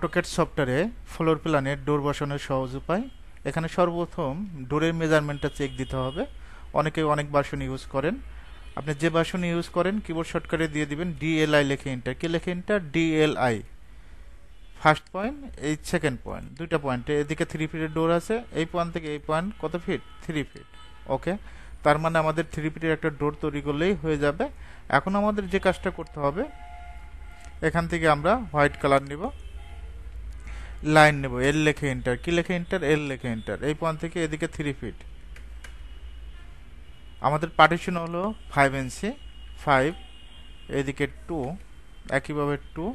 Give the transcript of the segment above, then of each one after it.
AutoCAD সফটওয়্যারে floor প্ল্যানে ডোর বসানোর সহজ উপায়। এখানে সর্বপ্রথম ডোরের মেজারমেন্টটা চেক দিতে হবে। অনেকে অনেক ভার্সন ইউজ করেন। আপনি যে ভার্সন ইউজ করেন কিবোর্ড শর্টকাটে দিয়ে দিবেন ডিএলআই লিখে এন্টার। কি লিখে এন্টার? ডিএলআই। ফার্স্ট পয়েন্ট, এই সেকেন্ড পয়েন্ট, দুইটা পয়েন্টে এদিকে 3 ফিটের ডোর আছে। এই পয়েন্ট থেকে এই পয়েন্ট কত ফিট? 3 ফিট। ওকে, তার মানে আমাদের 3 ফিটের একটা ডোর তৈরি করলেই হয়ে যাবে। এখন আমাদের যে কাজটা করতে হবে, এখান থেকে আমরা হোয়াইট কালার নিব, লাইন নেব, এল লেখে এন্টার। কি লেখে এন্টার? এল লেখে এন্টার। এই পয়েন্ট থেকে এদিকে 3 ফিট। আমাদের পার্টিশন হলো 5 ইঞ্চি, 5, এদিকে 2, একইভাবে 2,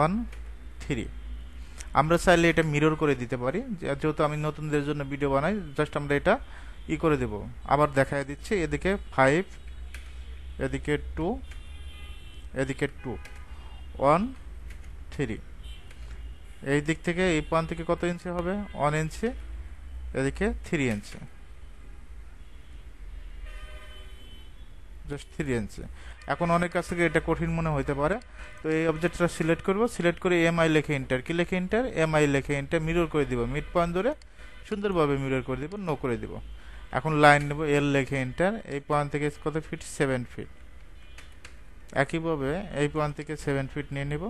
1, 3। আমরা চাইলে এটা মিরর করে দিতে পারি, যেহেতু আমি নতুনদের জন্য ভিডিও বানাই, জাস্ট আমরা এটা করে দেব। আবার দেখায় দিচ্ছি, এদিকে 5, এদিকে 2, এদিকে 2, 1, 3। এই দিক থেকে এই পয়েন্ট থেকে কত ইঞ্চি হবে? 1 ইঞ্চি, এদিকে 3 ইঞ্চি, জাস্ট 3 ইঞ্চি। এখন অনেক কাছ থেকে এটা কঠিন মনে হইতে পারে, তো এই অবজেক্টটা সিলেক্ট করব, সিলেক্ট করে এমআই লিখে এন্টার। কি লিখে এন্টার? এমআই লিখে এন্টার। মিরর করে দিব, মিড পয়েন্ট ধরে সুন্দরভাবে মিরর করে দিব, নো করে দিব। এখন লাইন নেব, এল লিখে এন্টার। এই পয়েন্ট থেকে কত ফিট? 7 ফিট। একইভাবে এই পয়েন্ট থেকে 7 ফিট নিয়ে নেব।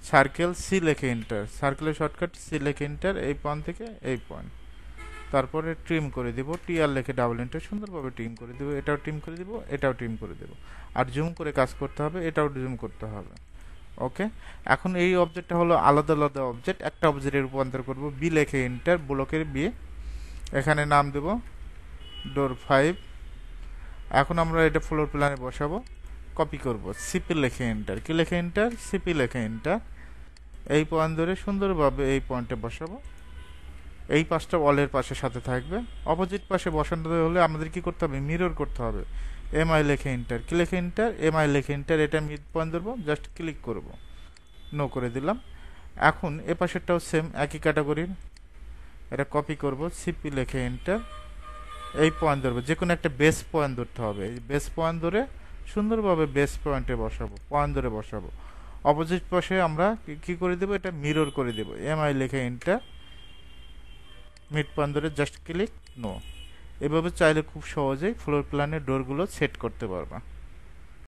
সার্কেল, সি লিখে এন্টার। সার্কেলের শর্টকাট সি লিখে এন্টার। এই পয়েন্ট থেকে এই পয়েন্ট, তারপরে ট্রিম করে দিব, টিআর লিখে ডাবল এন্টার। সুন্দরভাবে ট্রিম করে দিব, এটাও ট্রিম করে দিব, এটাও ট্রিম করে দেব। আর জুম করে কাজ করতে হবে, এটাও জুম করতে হবে। ওকে, এখন এই অবজেক্টটা হলো আলাদা আলাদা অবজেক্ট, একটা অবজেক্টে রূপান্তর করব। বি লিখে এন্টার, ব্লকের বি। এখানে নাম দেব ডোর 5। এখন আমরা এটা ফ্লোর প্ল্যানে বসাবো, কপি করব, সিপি লিখে এন্টার। কি লিখে এন্টার? সিপি লিখে এন্টার। এই পয়েন্ট ধরে সুন্দরভাবে এই পয়েন্টে বসাবো। এই পাশটা ওয়ালের পাশে সাথে থাকবে। অপোজিট পাশে বসানো হলে আমাদের কি করতে হবে? মিরর করতে হবে। এমআই লেখে এন্টার। কি লেখে এন্টার? এমআই লেখে এন্টার। এটা মিড পয়েন্ট ধরবো, জাস্ট ক্লিক করব, নো করে দিলাম। এখন এ পাশেরটাও সেম একই ক্যাটাগরির, এটা কপি করব, সিপি লেখে এন্টার। এই পয়েন্ট ধরবো, যে কোনো একটা বেস পয়েন্ট ধরতে হবে। এই বেস পয়েন্ট ধরে সুন্দরভাবে বেস পয়েন্টে বসাবো, পয়েন্ট ধরে বসাবো। অপোজিট পাশে আমরা কি করে দেবো? এটা মিরর করে দেবো। এমআই লেখে এন্টার, মিড পয়েন্ট ধরে জাস্ট ক্লিক, নো। এভাবে চাইলে খুব সহজেই ফ্লোর প্ল্যানের ডোরগুলো সেট করতে পারবা।